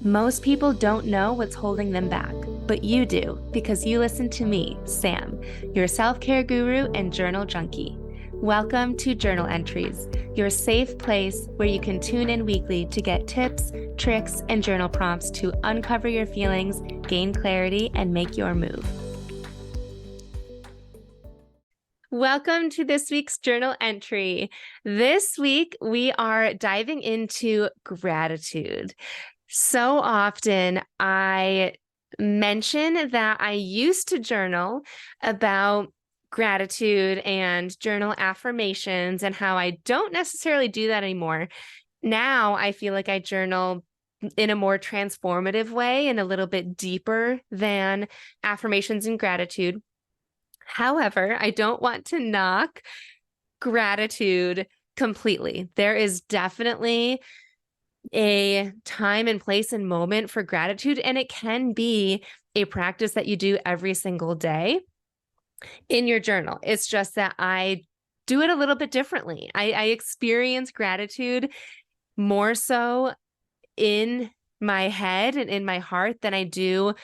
Most people don't know what's holding them back, but you do because you listen to me, Sam, your self-care guru and journal junkie. Welcome to Journal Entries, your safe place where you can tune in weekly to get tips, tricks, and journal prompts to uncover your feelings, gain clarity, and make your move. Welcome to this week's journal entry. This week, we are diving into gratitude. So often I mention that I used to journal about gratitude and journal affirmations and how I don't necessarily do that anymore. Now I feel like I journal in a more transformative way and a little bit deeper than affirmations and gratitude. However, I don't want to knock gratitude completely. There is definitely a time and place and moment for gratitude, and it can be a practice that you do every single day in your journal. It's just that I do it a little bit differently. I experience gratitude more so in my head and in my heart than I do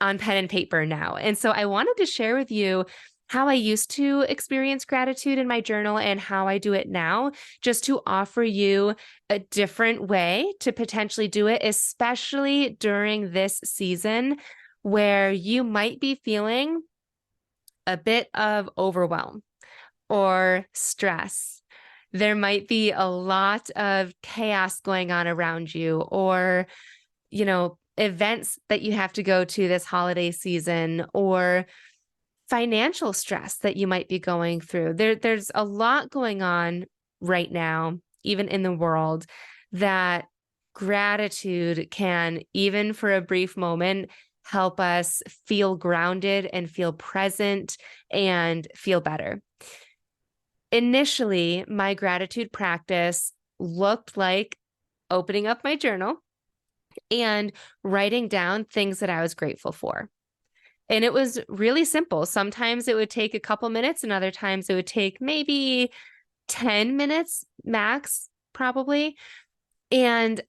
on pen and paper now. And so I wanted to share with you how I used to experience gratitude in my journal and how I do it now, just to offer you a different way to potentially do it, especially during this season where you might be feeling a bit of overwhelm or stress. There might be a lot of chaos going on around you, or, events that you have to go to this holiday season, or financial stress that you might be going through. There's a lot going on right now, even in the world, that gratitude can, even for a brief moment, help us feel grounded and feel present and feel better. Initially, my gratitude practice looked like opening up my journal and writing down things that I was grateful for. And it was really simple. Sometimes it would take a couple minutes, and other times it would take maybe 10 minutes max, probably. And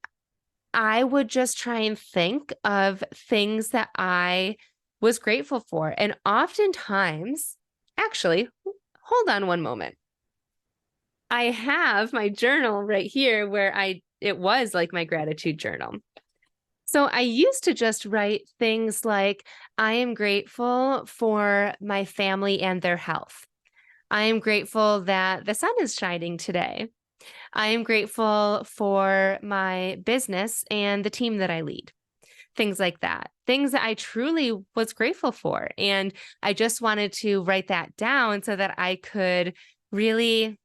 I would just try and think of things that I was grateful for. And oftentimes, actually, hold on one moment. I have my journal right here where it was like my gratitude journal. So I used to just write things like, I am grateful for my family and their health. I am grateful that the sun is shining today. I am grateful for my business and the team that I lead. Things like that. Things that I truly was grateful for. And I just wanted to write that down so that I could really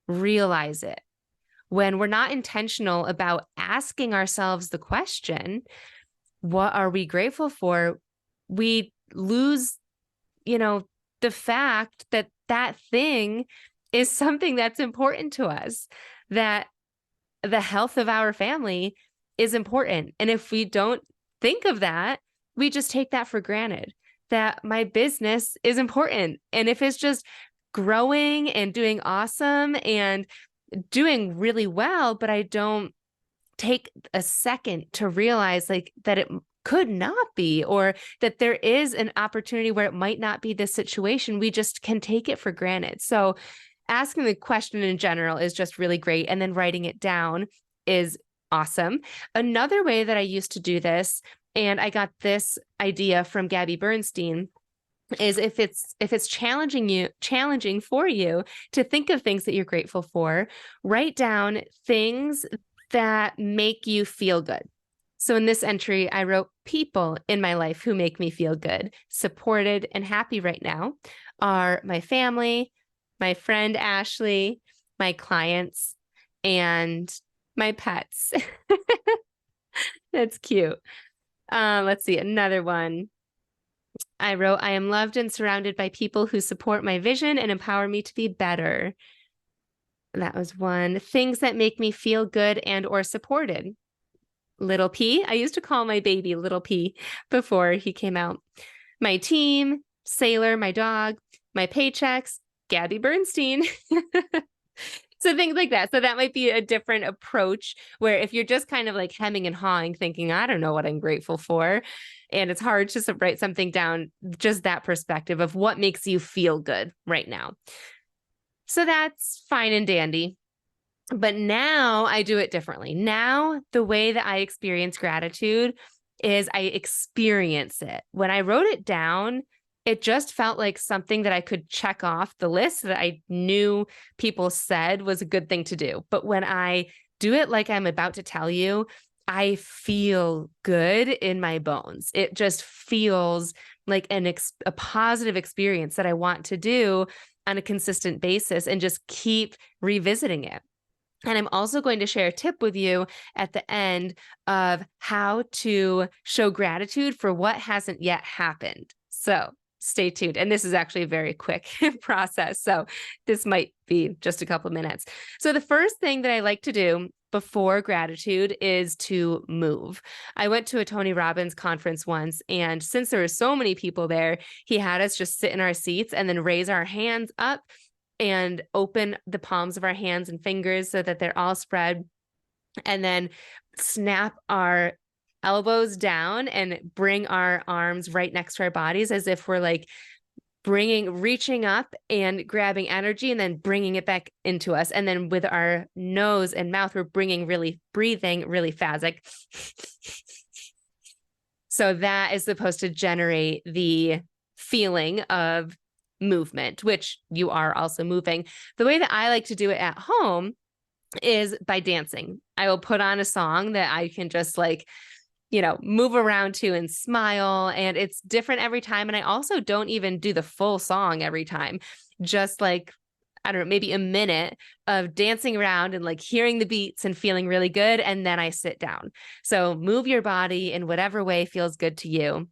realize it. When we're not intentional about asking ourselves the question, what are we grateful for? We lose, the fact that that thing is something that's important to us, that the health of our family is important. And if we don't think of that, we just take that for granted, that my business is important. And if it's just growing and doing awesome and doing really well, but I don't take a second to realize that it could not be, or that there is an opportunity where it might not be this situation, we just can take it for granted. So asking the question in general is just really great. And then writing it down is awesome. Another way that I used to do this, and I got this idea from Gabby Bernstein, is if it's challenging for you to think of things that you're grateful for, write down things that make you feel good. So in this entry, I wrote people in my life who make me feel good, supported, and happy right now are my family, my friend Ashley, my clients, and my pets. That's cute. Let's see, another one. I wrote, I am loved and surrounded by people who support my vision and empower me to be better. That was one. Things that make me feel good and or supported. Little P. I used to call my baby Little P before he came out. My team, Sailor, my dog, my paychecks, Gabby Bernstein. So things like that. So that might be a different approach where if you're just kind of like hemming and hawing, thinking, I don't know what I'm grateful for, and it's hard to write something down, just that perspective of what makes you feel good right now. So that's fine and dandy. But now I do it differently. Now, the way that I experience gratitude is I experience it. When I wrote it down, it just felt like something that I could check off the list that I knew people said was a good thing to do. But when I do it like I'm about to tell you, I feel good in my bones. It just feels like a positive experience that I want to do on a consistent basis and just keep revisiting it. And I'm also going to share a tip with you at the end of how to show gratitude for what hasn't yet happened. So stay tuned. And this is actually a very quick process. So this might be just a couple of minutes. So the first thing that I like to do before gratitude is to move. I went to a Tony Robbins conference once, and since there were so many people there, he had us just sit in our seats and then raise our hands up and open the palms of our hands and fingers so that they're all spread, and then snap our elbows down and bring our arms right next to our bodies as if we're like reaching up and grabbing energy and then bringing it back into us. And then with our nose and mouth, we're breathing really fast, like so that is supposed to generate the feeling of movement, which you are also moving. The way that I like to do it at home is by dancing. I will put on a song that I can just like, move around to and smile. And it's different every time. And I also don't even do the full song every time. Just like, I don't know, maybe a minute of dancing around and like hearing the beats and feeling really good. And then I sit down. So move your body in whatever way feels good to you.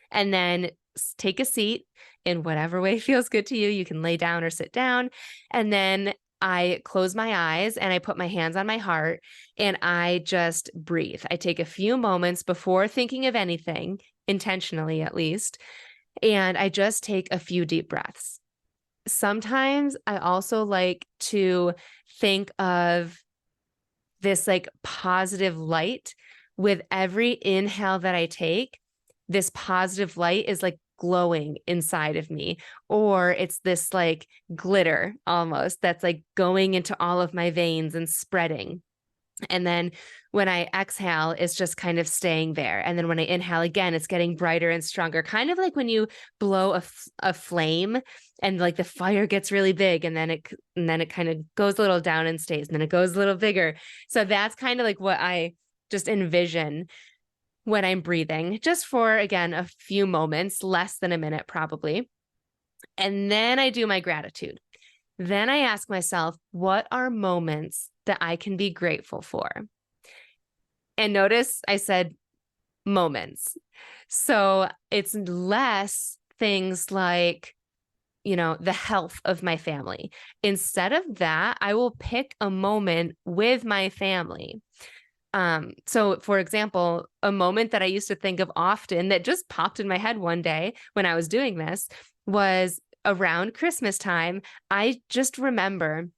And then take a seat in whatever way feels good to you. You can lay down or sit down. And then I close my eyes and I put my hands on my heart and I just breathe. I take a few moments before thinking of anything, intentionally at least, and I just take a few deep breaths. Sometimes I also like to think of this like positive light. With every inhale that I take, this positive light is like glowing inside of me, or it's this like glitter almost that's like going into all of my veins and spreading. And then when I exhale, it's just kind of staying there. And then when I inhale again, it's getting brighter and stronger, kind of like when you blow a flame and like the fire gets really big and then it kind of goes a little down and stays, and then it goes a little bigger. So that's kind of like what I just envision when I'm breathing, just for, again, a few moments, less than a minute probably. And then I do my gratitude. Then I ask myself, what are moments that I can be grateful for? And notice I said moments. So it's less things like, the health of my family. Instead of that, I will pick a moment with my family. So for example, a moment that I used to think of often that just popped in my head one day when I was doing this was around Christmas time. I just remember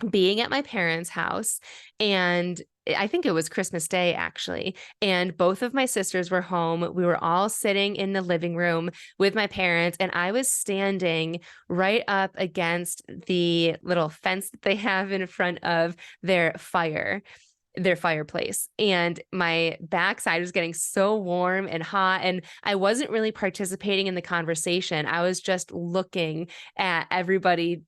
being at my parents' house, and I think it was Christmas Day actually. And both of my sisters were home. We were all sitting in the living room with my parents, and I was standing right up against the little fence that they have in front of their fireplace. And my backside was getting so warm and hot, and I wasn't really participating in the conversation. I was just looking at everybody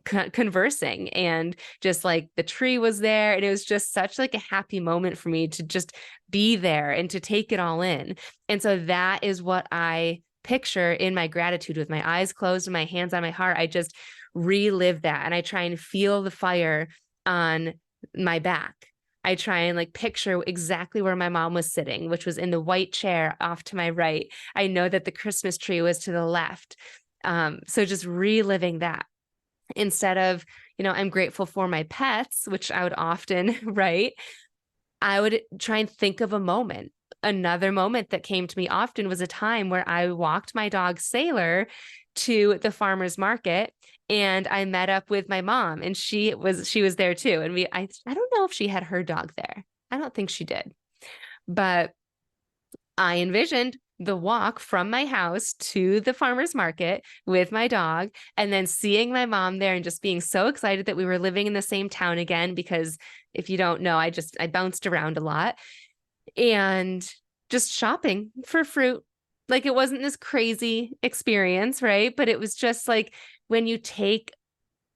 conversing, and just like the tree was there, and it was just such like a happy moment for me to just be there and to take it all in. And so that is what I picture in my gratitude. With my eyes closed and my hands on my heart, I just relive that, and I try and feel the fire on my back. I try and like picture exactly where my mom was sitting, which was in the white chair off to my right. I know that the Christmas tree was to the left. So just reliving that instead of, I'm grateful for my pets, which I would often write. I would try and think of a moment. another moment that came to me often was a time where I walked my dog Sailor to the farmer's market, and I met up with my mom, and she was there too. And I don't know if she had her dog there. I don't think she did. But I envisioned the walk from my house to the farmer's market with my dog, and then seeing my mom there and just being so excited that we were living in the same town again. Because if you don't know, I bounced around a lot, and just shopping for fruit. Like, it wasn't this crazy experience, right? But it was just like when you take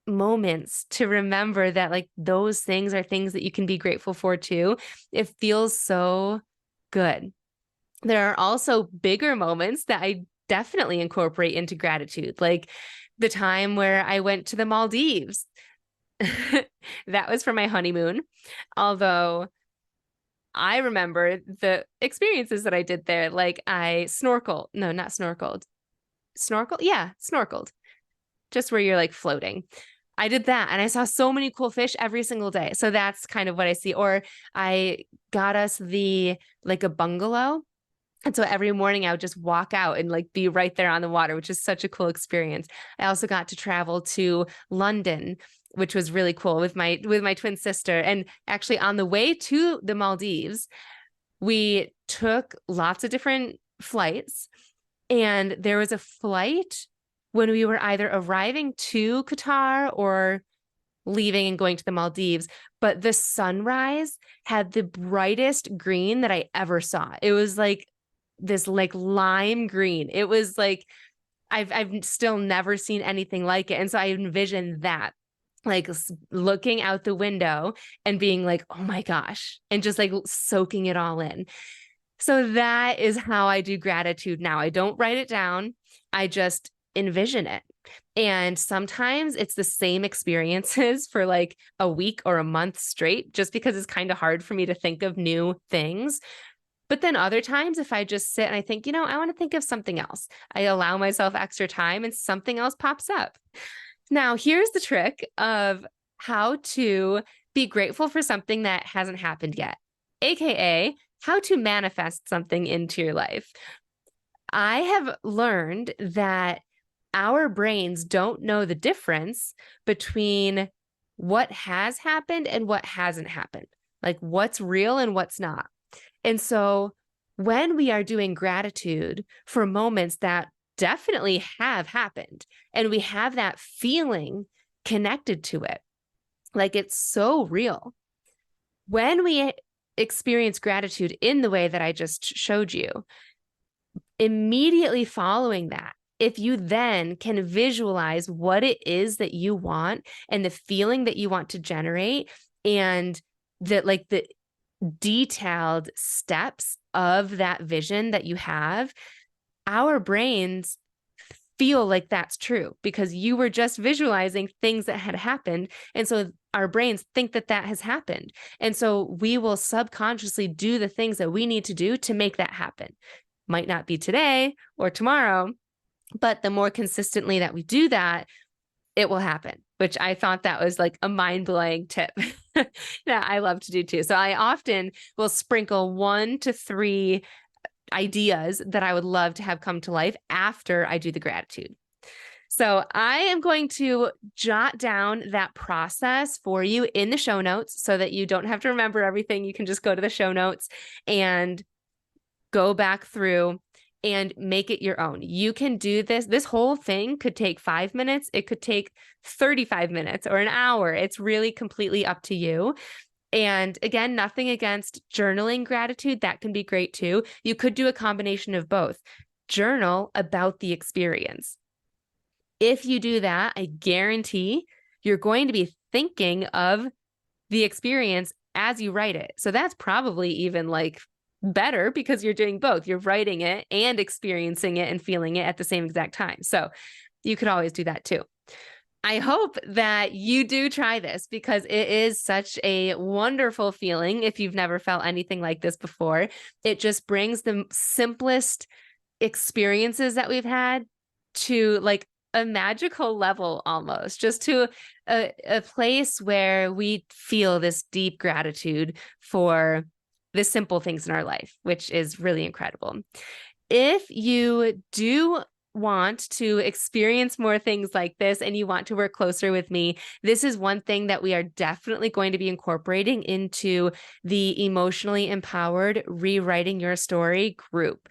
moments to remember that, like, those things are things that you can be grateful for too, it feels so good. There are also bigger moments that I definitely incorporate into gratitude, like the time where I went to the Maldives. That was for my honeymoon. Although I remember the experiences that I did there. Like, I snorkeled. No, not snorkeled. Snorkel? Yeah, snorkeled. Just where you're like floating. I did that, and I saw so many cool fish every single day. So that's kind of what I see. Or I got us like a bungalow. And so every morning I would just walk out and like be right there on the water, which is such a cool experience. I also got to travel to London, which was really cool, with my twin sister. And actually, on the way to the Maldives, we took lots of different flights. And there was a flight when we were either arriving to Qatar or leaving and going to the Maldives, but the sunrise had the brightest green that I ever saw. It was like this like lime green. It was like I've still never seen anything like it. And so I envisioned that, like looking out the window and being like, oh my gosh, and just like soaking it all in. So that is how I do gratitude now. I don't write it down. I just envision it. And sometimes it's the same experiences for like a week or a month straight, just because it's kind of hard for me to think of new things. But then other times, if I just sit and I think, I want to think of something else, I allow myself extra time and something else pops up. Now, here's the trick of how to be grateful for something that hasn't happened yet, AKA how to manifest something into your life. I have learned that our brains don't know the difference between what has happened and what hasn't happened, like what's real and what's not. And so when we are doing gratitude for moments that definitely have happened and we have that feeling connected to it, like it's so real. When we experience gratitude in the way that I just showed you, immediately following that, if you then can visualize what it is that you want and the feeling that you want to generate, and that like the detailed steps of that vision that you have, our brains feel like that's true because you were just visualizing things that had happened. And so our brains think that that has happened. And so we will subconsciously do the things that we need to do to make that happen. Might not be today or tomorrow, but the more consistently that we do that, it will happen, which I thought that was like a mind-blowing tip that I love to do too. So I often will sprinkle 1 to 3 ideas that I would love to have come to life after I do the gratitude. So I am going to jot down that process for you in the show notes so that you don't have to remember everything. You can just go to the show notes and go back through and make it your own. You can do this. This whole thing could take 5 minutes. It could take 35 minutes or an hour. It's really completely up to you. And again, nothing against journaling gratitude. That can be great too. You could do a combination of both. Journal about the experience. If you do that, I guarantee you're going to be thinking of the experience as you write it. So that's probably even like better because you're doing both. You're writing it and experiencing it and feeling it at the same exact time. So you could always do that too. I hope that you do try this because it is such a wonderful feeling. If you've never felt anything like this before, it just brings the simplest experiences that we've had to like a magical level, almost just to a place where we feel this deep gratitude for the simple things in our life, which is really incredible. If you do want to experience more things like this and you want to work closer with me, this is one thing that we are definitely going to be incorporating into the Emotionally Empowered Rewriting Your Story group.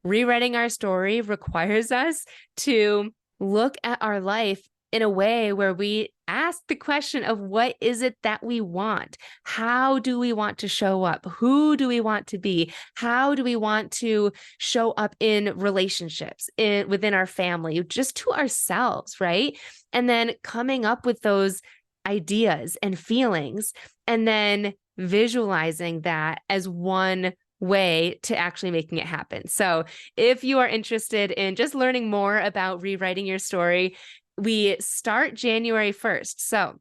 Rewriting our story requires us to look at our life in a way where we ask the question of what is it that we want? How do we want to show up? Who do we want to be? How do we want to show up in relationships, within our family, just to ourselves, right? And then coming up with those ideas and feelings, and then visualizing that as one way to actually making it happen. So if you are interested in just learning more about rewriting your story, we start January 1st. So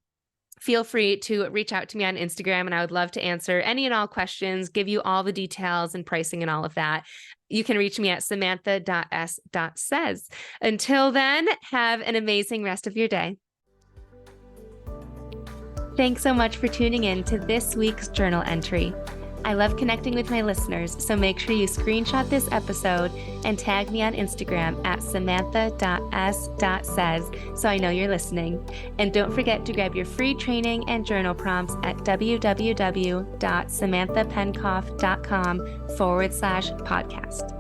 feel free to reach out to me on Instagram, and I would love to answer any and all questions, give you all the details and pricing and all of that. You can reach me at samantha.s.says. Until then, have an amazing rest of your day. Thanks so much for tuning in to this week's journal entry. I love connecting with my listeners, so make sure you screenshot this episode and tag me on Instagram at samantha.s.says so I know you're listening. And don't forget to grab your free training and journal prompts at www.samanthapenkoff.com/podcast.